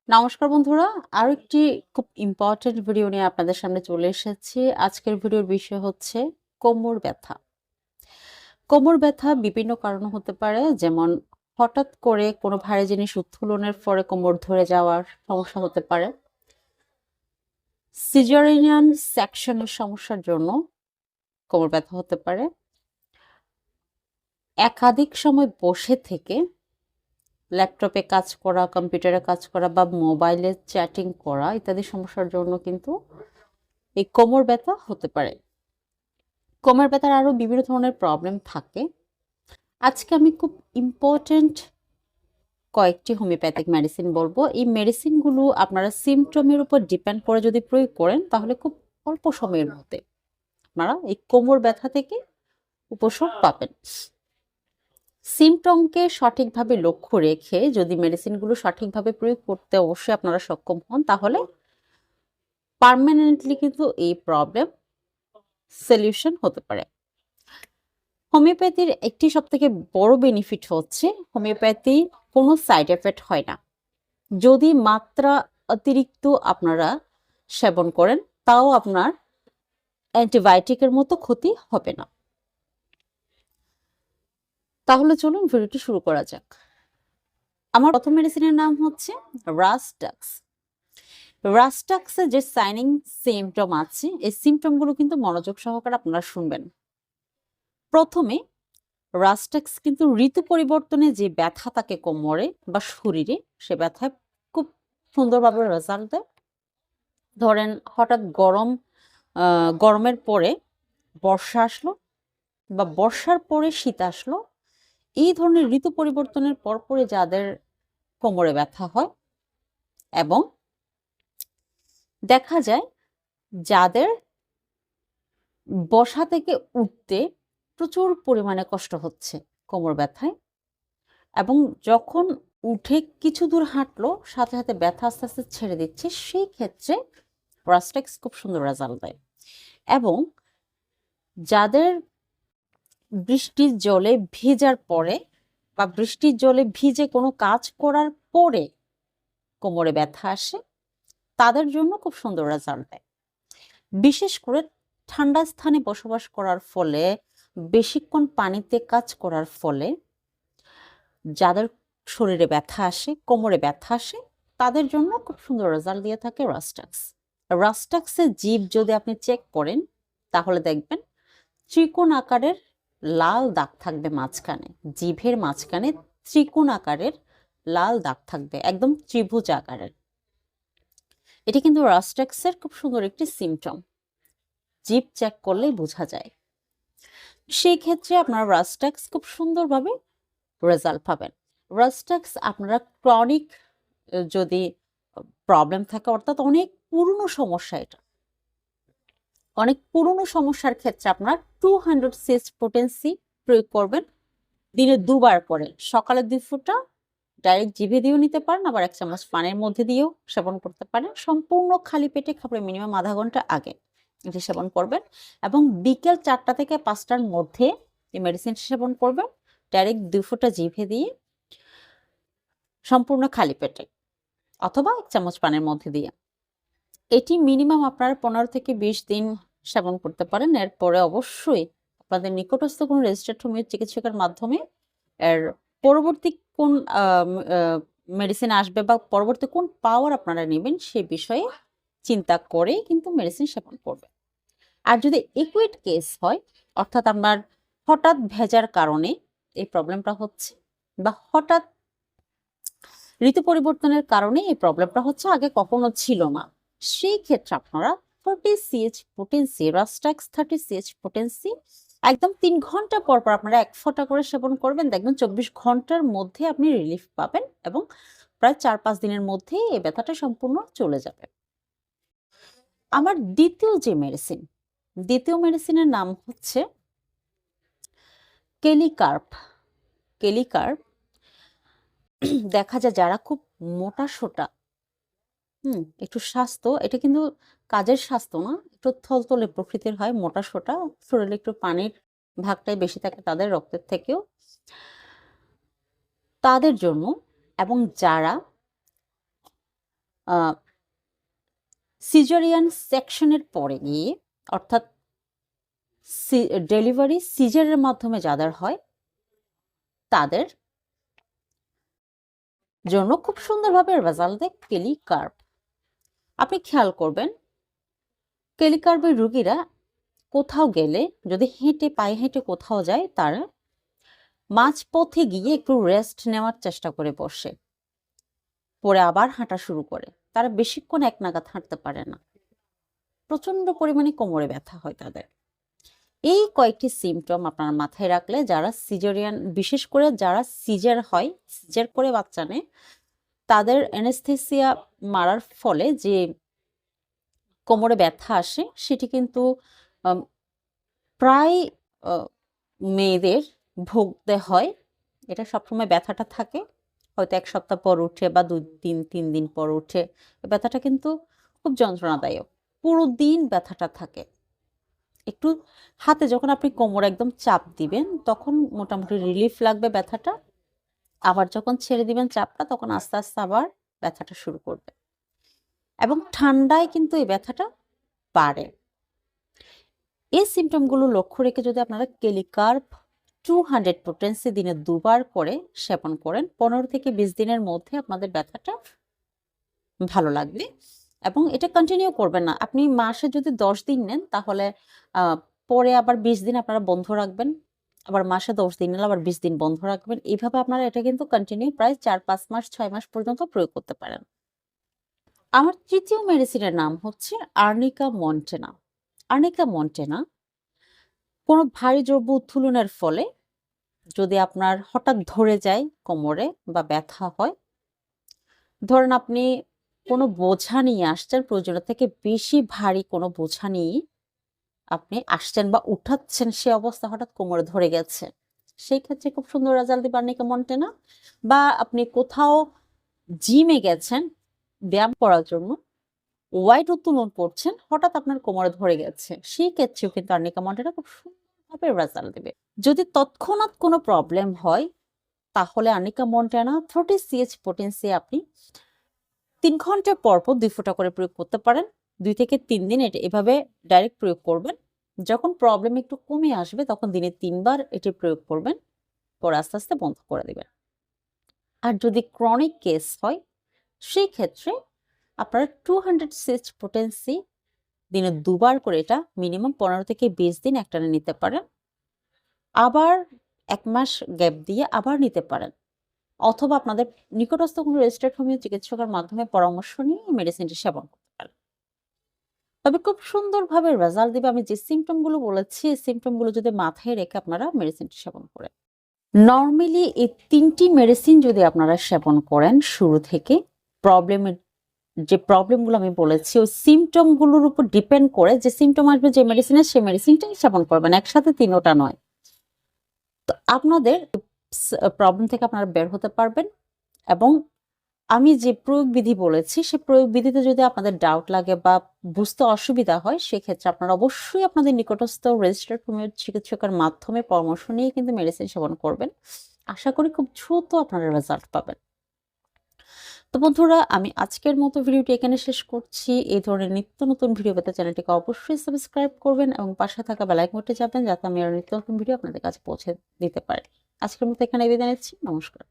নমস্কার বন্ধুরা, আরো একটি খুব ইম্পর্টেন্ট ভিডিও নিয়ে আপনাদের সামনে চলে এসেছি। আজকের ভিডিওর বিষয় হচ্ছে কোমর ব্যথা। কোমর ব্যথা বিভিন্ন কারণ হতে পারে, যেমন হঠাৎ করে কোনো ভারী জিনিস উত্তোলনের পরে কোমর ধরে যাওয়ার সমস্যা হতে পারে, সিজারিয়ান সেকশনের সমস্যার জন্য কোমর ব্যথা হতে পারে, একাধিক সময় বসে থেকে ল্যাপটপে কাজ করা, কম্পিউটারে কাজ করা বা মোবাইলে চ্যাটিং করা ইত্যাদি সমস্যার জন্য কিন্তু এই কোমর ব্যথা হতে পারে। কোমর ব্যথার আরো বিভিন্ন ধরনের প্রবলেম থাকে। আজকে আমি খুব ইম্পর্টেন্ট কয়েকটি হোমিওপ্যাথিক মেডিসিন বলবো। এই মেডিসিনগুলো আপনারা সিমটমের উপর ডিপেন্ড করে যদি প্রয়োগ করেন, তাহলে খুব অল্প সময়ের মধ্যে আপনারা এই কোমর ব্যথা থেকে উপশম পাবেন। সিমটমকে সঠিকভাবে লক্ষ্য রেখে যদি মেডিসিনগুলো সঠিকভাবে প্রয়োগ করতে অবশ্যই আপনারা সক্ষম হন, তাহলে পার্মানেন্টলি কিন্তু এই প্রবলেম সলিউশন হতে পারে। হোমিওপ্যাথির একটি সবথেকে বড় বেনিফিট হচ্ছে হোমিওপ্যাথি কোনো সাইড এফেক্ট হয় না। যদি মাত্রা অতিরিক্ত আপনারা সেবন করেন, তাও আপনার অ্যান্টিবায়োটিকের মতো ক্ষতি হবে না। তাহলে চলুন ভিডিওটি শুরু করা যাক। আমার প্রথম মেডিসিনের নাম হচ্ছে রাস্টাক্স। রাস্টাক্সে যে সাইনিং সিমটম আছে, এই সিমটমগুলো কিন্তু মনোযোগ সহকারে আপনারা শুনবেন। প্রথমে রাস্টাক্স কিন্তু ঋতু পরিবর্তনে যে ব্যথা থাকে কোমরে বা শরীরে, সে ব্যথায় খুব সুন্দরভাবে রেজাল্ট দেয়। ধরেন হঠাৎ গরমের পরে বর্ষা আসলো বা বর্ষার পরে শীত আসলো, এই ধরনের ঋতু পরিবর্তনের পরপরে যাদের কোমরে ব্যথা হয়, এবং দেখা যায় যাদের বসা থেকে উঠতে প্রচুর পরিমাণে কষ্ট হচ্ছে কোমর ব্যথায়, এবং যখন উঠে কিছু দূর হাঁটলো সাথে সাথে ব্যথা আস্তে আস্তে ছেড়ে দিচ্ছে, সেই ক্ষেত্রে রাস্টাক্স খুব সুন্দর রেজাল্ট দেয়। এবং যাদের বৃষ্টির জলে ভেজার পরে বা বৃষ্টির জলে ভিজে কোনো কাজ করার পরে কোমরে ব্যথা আসে, তাদের জন্য খুব সুন্দর রেজাল্ট দেয়। বিশেষ করে ঠান্ডা স্থানে বসবাস করার ফলে, বেশিক্ষণ পানিতে কাজ করার ফলে যাদের শরীরে ব্যথা আসে, কোমরে ব্যথা আসে, তাদের জন্য খুব সুন্দর রেজাল্ট দিয়ে থাকে রাস্টাক্স। রাস্টাক্সের জিভ যদি আপনি চেক করেন, তাহলে দেখবেন ত্রিকোণ আকারের লাল দাগ থাকবে মাঝখানে, জিভের মাঝখানে ত্রিকোণ আকারের লাল দাগ থাকবে, একদম ত্রিভুজ আকারের। এটি কিন্তু রাস্টাক্সের খুব সুন্দর একটি সিমটম, জিভ চেক করলেই বোঝা যায়। সেই ক্ষেত্রে আপনারা রাস্টাক্স খুব সুন্দরভাবে রেজাল্ট পাবেন। রাস্টাক্স আপনারা ক্রনিক যদি প্রবলেম থাকে, অর্থাৎ অনেক পুরনো সমস্যা, এটা অনেক পুরনো সমস্যার ক্ষেত্রে আপনারা 200 সিএস পোটেন্সি প্রয়োগ করবেন দিনে 2 বার করে। সকালে 2 ফোঁটা ডাইরেক্ট জিভে দিয়েও নিতে পারেন, আবার 1 চামচ পানির মধ্যে দিয়েও সেবন করতে পারেন। সম্পূর্ণ খালি পেটে খাবারের মিনিমাম আধা ঘন্টা আগে এটি সেবন করবেন, এবং বিকেল 4টা থেকে 5টার মধ্যে এই মেডিসিন সেবন করবেন ডাইরেক্ট 2 ফোঁটা জিভে দিয়ে, সম্পূর্ণ খালি পেটে, অথবা 1 চামচ পানির মধ্যে দিয়ে। এটি মিনিমাম আপনারা 15 থেকে 20 দিন সেবন করতে পারেন। এরপরে অবশ্যই আপনাদের নিকটস্থ কোনো রেজিস্টার্ড হোমিও চিকিৎসকের মাধ্যমে এর পরবর্তী কোন মেডিসিন আসবে বা পরবর্তী কোন পাওয়ার আপনারা নেবেন, সে বিষয়ে চিন্তা করে কিন্তু মেডিসিন সেবন করবেন। আর যদি একুইট কেস হয়, অর্থাৎ আপনার হঠাৎ ভেজার কারণে এই প্রবলেমটা হচ্ছে, বা হঠাৎ ঋতু পরিবর্তনের কারণে এই প্রবলেমটা হচ্ছে, আগে কখনো ছিল না, সেই ক্ষেত্রে আপনারা 30 CH potency, rhus tox 30 CH potency একদম 3 ঘন্টা পর পর আপনারা 1 ফোঁটা করে সেবন করবেন। দেখবেন 24 ঘন্টার মধ্যে আপনি রিলিফ পাবেন, এবং প্রায় 4-5 দিনের মধ্যে এই ব্যথাটা সম্পূর্ণ চলে যাবে। আমার দ্বিতীয় মেডিসিনের নাম হচ্ছে কেলিকার্প। কেলিকার্প দেখা যায় যারা খুব মোটা সোটা, একটু স্বাস্থ্য, এটা কিন্তু কাজের স্বাস্থ্য না, একটু থলথলে প্রকৃতির হয়, মোটা সোটা, শরীরে একটু পানির ভাগটাই বেশি থাকে তাদের রক্তের থেকেও, তাদের জন্য, এবং যারা সিজারিয়ান সেকশনের পরে গিয়ে, অর্থাৎ ডেলিভারি সিজারের মাধ্যমে যাদের হয় তাদের জন্য খুব সুন্দরভাবে রেজাল্ট দেয় কেলিকার্ভ। আপনি খেয়াল করবেন কেলিকার্ভের রোগীরা কোথাও গেলে, যদি পায়ে হেঁটে কোথাও যায়, তারা মাঝপথে গিয়ে একটু রেস্ট নেওয়ার চেষ্টা করে বসে, পরে আবার হাঁটা শুরু করে। তারা বেশিক্ষণ এক নাগাদ হাঁটতে পারে না, প্রচন্ড পরিমাণে কোমরে ব্যথা হয় তাদের। এই কয়েকটি সিমটম আপনার মাথায় রাখলে, যারা সিজারিয়ান, বিশেষ করে যারা সিজার হয়, সিজার করে বাচ্চা নেয়, তাদের অ্যানেস্থেসিয়া মারার ফলে যে কোমরে ব্যথা আসে সেটি কিন্তু প্রায় মেয়েদের ভুগতে হয়। এটা সবসময় ব্যথাটা থাকে, হয়তো এক সপ্তাহ পর উঠে বা 2-3 দিন পর উঠে। ব্যথাটা কিন্তু খুব যন্ত্রণাদায়ক, পুরো দিন ব্যথাটা থাকে। একটু হাতে যখন আপনি কোমর একদম চাপ দিবেন তখন মোটামুটি রিলিফ লাগবে ব্যথাটা, আবার যখন ছেড়ে দিবেন চাপটা তখন আস্তে আস্তে আবার ব্যথাটা শুরু করবে, এবং ঠান্ডায় কিন্তু এই ব্যথাটা বাড়ে। এই সিমটমগুলো লক্ষ্য রেখে যদি আপনারা কেলিকার্ভ 200 পোটেন্সি দিনে 2 বার করে সেবন করেন, 15 থেকে 20 দিনের মধ্যে আপনাদের ব্যথাটা ভালো লাগবে। এবং এটা কন্টিনিউ করবেন না, আপনি মাসে যদি 10 দিন নেন তাহলে পরে আবার 20 দিন আপনারা বন্ধ রাখবেন, আবার মাসে 10 দিন নিলে আবার 20 দিন বন্ধ রাখবেন। এইভাবে আপনারা এটা কিন্তু কন্টিনিউ প্রায় 4-5 মাস 6 মাস পর্যন্ত প্রয়োগ করতে পারেন। আমার তৃতীয় মেডিসিনের নাম হচ্ছে আর্নিকা মন্টেনা। আর্নিকা মন্টেনা কোনো ভারী দ্রব্য উত্তোলনের ফলে যদি আপনার হঠাৎ ধরে যায় কোমরে বা ব্যথা হয়, ধরেন আপনি কোনো বোঝা নিয়ে আসছেন, প্রয়োজনের থেকে বেশি ভারী কোনো বোঝা নিয়ে আপনি আসছেন বা উঠাচ্ছেন, সে অবস্থা হঠাৎ কোমরে ধরে গেছে, সেই ক্ষেত্রে খুব সুন্দর রেজাল্ট দিবে আর্নিকা মন্টেনা। বা আপনি কোথাও জিমে গেছেন ব্যায়াম করার জন্য, ওয়েট উত্তোলন করছেন, হঠাৎ আপনার কোমরে ধরে গেছে, সেই ক্ষেত্রেও কিন্তু আর্নিকা মন্টেনা খুব সুন্দরভাবে রেজাল্ট দেবে। যদি তৎক্ষণাৎ কোনো প্রবলেম হয় তাহলে আর্নিকা মন্টেনা 30 CH পোটেন্সি আপনি 3 ঘন্টা পর 2 ফোঁটা করে প্রয়োগ করতে পারেন। 2 থেকে 3 দিন এটা এভাবে ডাইরেক্ট প্রয়োগ করবেন। যখন প্রবলেম একটু কমে আসবে তখন দিনে 3 বার এটি প্রয়োগ করবেন, পরে আস্তে আস্তে বন্ধ করে দিবেন। আর যদি ক্রনিক কেস হয় সেই ক্ষেত্রে আপনারা 200 CH পোটেন্সি দিনে 2 বার করে এটা মিনিমাম 15 থেকে 20 দিন একটানে নিতে পারেন, আবার 1 মাস গ্যাপ দিয়ে আবার নিতে পারেন, অথবা আপনাদের নিকটস্থ কোনো রেজিস্টার্ড হোমিও চিকিৎসকের মাধ্যমে পরামর্শ নিয়ে মেডিসিনটি সেবন করতে পারেন। তবে খুব সুন্দরভাবে রেজাল্ট দিবে। আমি যে সিমটমগুলো বলেছি এই সিমটমগুলো যদি মাথায় রেখে আপনারা মেডিসিনটি সেবন করেন, নর্মালি এই 3টি মেডিসিন যদি আপনারা সেবন করেন শুরু থেকে, যে প্রবলেমগুলো আমি বলেছি ওই সিমটমগুলোর উপর ডিপেন্ড করে যে সিমটম আসবে যে মেডিসিনের, সেই মেডিসিনটাই সেবন করবেন, একসাথে 3টা নয়। তো আপনাদের প্রবলেম থেকে আপনারা বের হতে পারবেন। এবং আমি যে প্রয়োগ বিধি বলেছি সেই প্রয়োগ বিধিতে যদি আপনাদের ডাউট লাগে বা বুঝতে অসুবিধা হয়, সেক্ষেত্রে আপনারা অবশ্যই আপনাদের নিকটস্থ রেজিস্টার্ড হোমিও চিকিৎসকের মাধ্যমে পরামর্শ নিয়ে কিন্তু মেডিসিন সেবন করবেন। আশা করি খুব দ্রুত আপনারা রেজাল্ট পাবেন। তো বন্ধুরা, আমি আজকের মতো ভিডিওটি এখানে শেষ করছি। এই ধরনের নিত্য নতুন ভিডিও পেতে চ্যানেলটিকে অবশ্যই সাবস্ক্রাইব করবেন এবং পাশে থাকা বেল আইকনটি চাপবেন যাতে আমি আরো নিত্য নতুন ভিডিও আপনাদের কাছে পৌঁছে দিতে পারি। আজকের মতো এখানে বিদায় নিচ্ছি। নমস্কার।